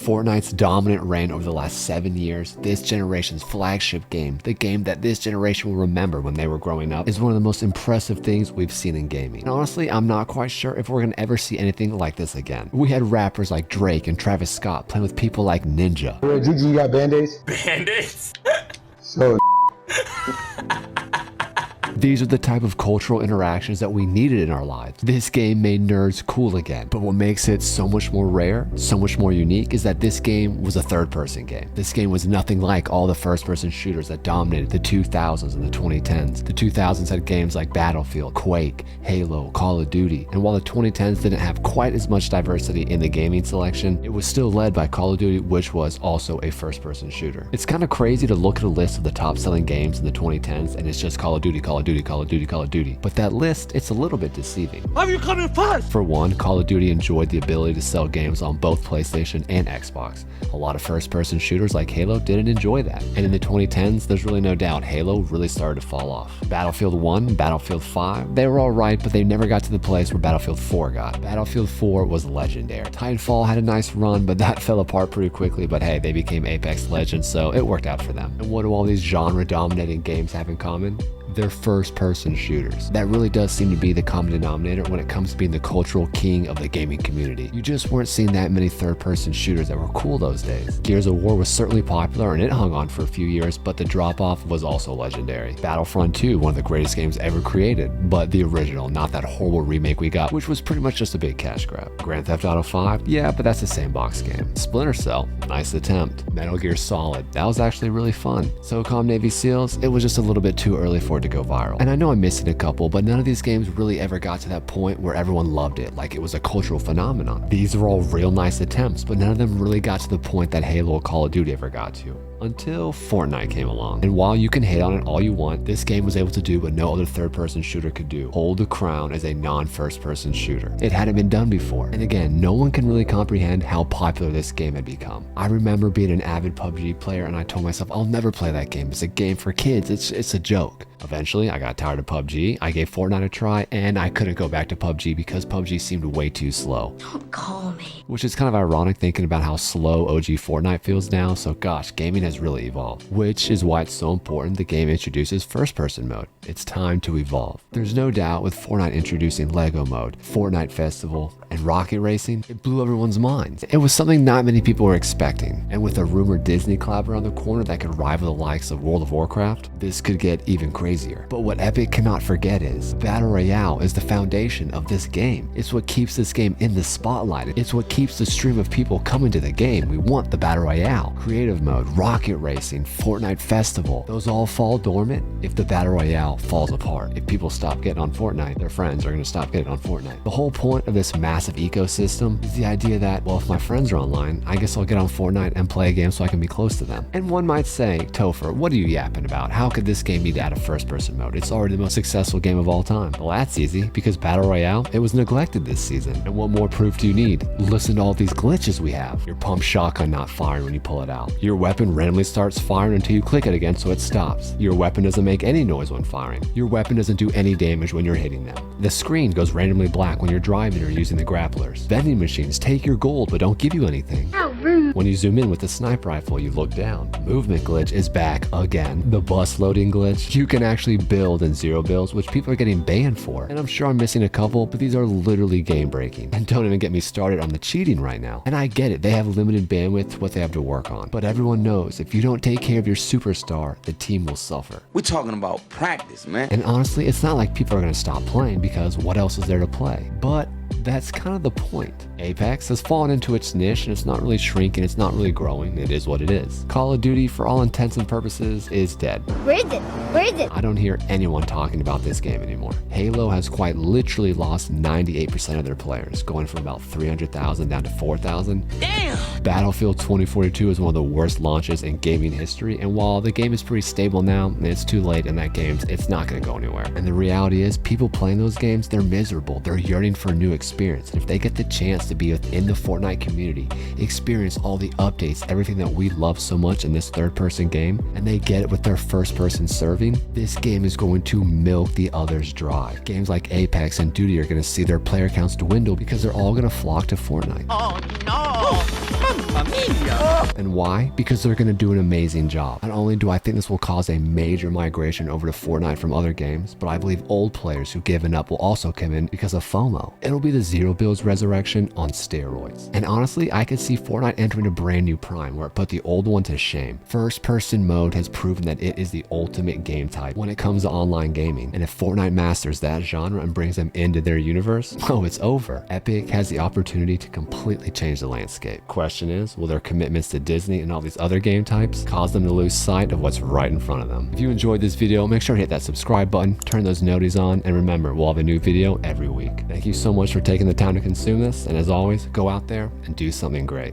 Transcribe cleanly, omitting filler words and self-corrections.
Fortnite's dominant reign over the last 7 years, this generation's flagship game, the game that this generation will remember when they were growing up, is one of the most impressive things we've seen in gaming. And honestly, I'm not quite sure if we're gonna ever see anything like this again. We had rappers like Drake and Travis Scott playing with people like Ninja. Hey, Juju, you got Band-Aids? Band-Aids? So These are the type of cultural interactions that we needed in our lives. This game made nerds cool again. But what makes it so much more rare, so much more unique, is that this game was a third-person game. This game was nothing like all the first-person shooters that dominated the 2000s and the 2010s. The 2000s had games like Battlefield, Quake, Halo, Call of Duty. And while the 2010s didn't have quite as much diversity in the gaming selection, it was still led by Call of Duty, which was also a first-person shooter. It's kind of crazy to look at a list of the top-selling games in the 2010s and it's just Call of Duty, Call of Duty, Call of Duty, Call of Duty. But that list, it's a little bit deceiving. Why are you coming fast? For one, Call of Duty enjoyed the ability to sell games on both PlayStation and Xbox. A lot of first-person shooters like Halo didn't enjoy that. And in the 2010s, there's really no doubt Halo really started to fall off. Battlefield 1, Battlefield 5, they were alright, but they never got to the place where Battlefield 4 got. Battlefield 4 was legendary. Titanfall had a nice run, but that fell apart pretty quickly, but hey, they became Apex Legends, so it worked out for them. And what do all these genre-dominating games have in common? They're first-person shooters. That really does seem to be the common denominator when it comes to being the cultural king of the gaming community. You just weren't seeing that many third-person shooters that were cool those days. Gears of War was certainly popular and it hung on for a few years, but the drop-off was also legendary. Battlefront 2, one of the greatest games ever created, but the original, not that horrible remake we got, which was pretty much just a big cash grab. Grand Theft Auto 5, yeah, but that's a sandbox game. Splinter Cell, nice attempt. Metal Gear Solid, that was actually really fun. SOCOM Navy SEALs, it was just a little bit too early for it to go viral. And I know I'm missing a couple, but none of these games really ever got to that point where everyone loved it, like it was a cultural phenomenon. These are all real nice attempts, but none of them really got to the point that Halo or Call of Duty ever got to. Until Fortnite came along. And while you can hate on it all you want, this game was able to do what no other third-person shooter could do: hold the crown as a non-first-person shooter. It hadn't been done before. And again, no one can really comprehend how popular this game had become. I remember being an avid PUBG player and I told myself, I'll never play that game. It's a game for kids. It's a joke. Eventually, I got tired of PUBG, I gave Fortnite a try, and I couldn't go back to PUBG because PUBG seemed way too slow. Don't call me. Which is kind of ironic thinking about how slow OG Fortnite feels now, so gosh, gaming has really evolved. Which is why it's so important the game introduces first-person mode. It's time to evolve. There's no doubt with Fortnite introducing Lego mode, Fortnite Festival, and rocket racing, it blew everyone's minds. It was something not many people were expecting, and with a rumored Disney collab around the corner that could rival the likes of World of Warcraft, this could get even crazier. But what Epic cannot forget is, Battle Royale is the foundation of this game. It's what keeps this game in the spotlight. It's what keeps the stream of people coming to the game. We want the Battle Royale. Creative mode, rocket racing, Fortnite Festival, those all fall dormant if the Battle Royale falls apart. If people stop getting on Fortnite, their friends are going to stop getting on Fortnite. The whole point of this massive ecosystem is the idea that, well, if my friends are online, I guess I'll get on Fortnite and play a game so I can be close to them. And one might say, Topher, what are you yapping about? How could this game need to add a first-person mode? It's already the most successful game of all time. Well, that's easy, because Battle Royale, it was neglected this season. And what more proof do you need? Listen to all these glitches we have. Your pump shotgun not firing when you pull it out. Your weapon randomly starts firing until you click it again so it stops. Your weapon doesn't make any noise when firing. Your weapon doesn't do any damage when you're hitting them. The screen goes randomly black when you're driving or using the grapplers. Vending machines take your gold but don't give you anything. How rude. When you zoom in with the sniper rifle, you look down. Movement glitch is back again. The bus loading glitch. You can actually build in zero builds, which people are getting banned for. And I'm sure I'm missing a couple, but these are literally game breaking. And don't even get me started on the cheating right now. And I get it, they have limited bandwidth to what they have to work on. But everyone knows if you don't take care of your superstar, the team will suffer. We're talking about practice, man. And honestly, it's not like people are going to stop playing because what else is there to play? But that's kind of the point. Apex has fallen into its niche and it's not really shrinking, it's not really growing, it is what it is. Call of Duty, for all intents and purposes, is dead. Where is it? Where is it? I don't hear anyone talking about this game anymore. Halo has quite literally lost 98% of their players, going from about 300,000 down to 4,000. Damn! Battlefield 2042 is one of the worst launches in gaming history, and while the game is pretty stable now, it's too late in that game, it's not going to go anywhere. And the reality is, people playing those games, they're miserable, they're yearning for a new experience, and if they get the chance to be within the Fortnite community, experience all the updates, everything that we love so much in this third-person game, and they get it with their first-person serving, this game is going to milk the others dry. Games like Apex and Duty are going to see their player counts dwindle because they're all going to flock to Fortnite. Oh no! Familia. And why? Because they're going to do an amazing job. Not only do I think this will cause a major migration over to Fortnite from other games, but I believe old players who've given up will also come in because of FOMO. It'll be the zero builds resurrection on steroids. And honestly, I could see Fortnite entering a brand new prime where it put the old one to shame. First person mode has proven that it is the ultimate game type when it comes to online gaming. And if Fortnite masters that genre and brings them into their universe, oh, it's over. Epic has the opportunity to completely change the landscape. Question is, will their commitments to Disney and all these other game types cause them to lose sight of what's right in front of them? If you enjoyed this video, make sure to hit that subscribe button, turn those noties on, and remember, we'll have a new video every week. Thank you so much for taking the time to consume this, and as always, go out there and do something great.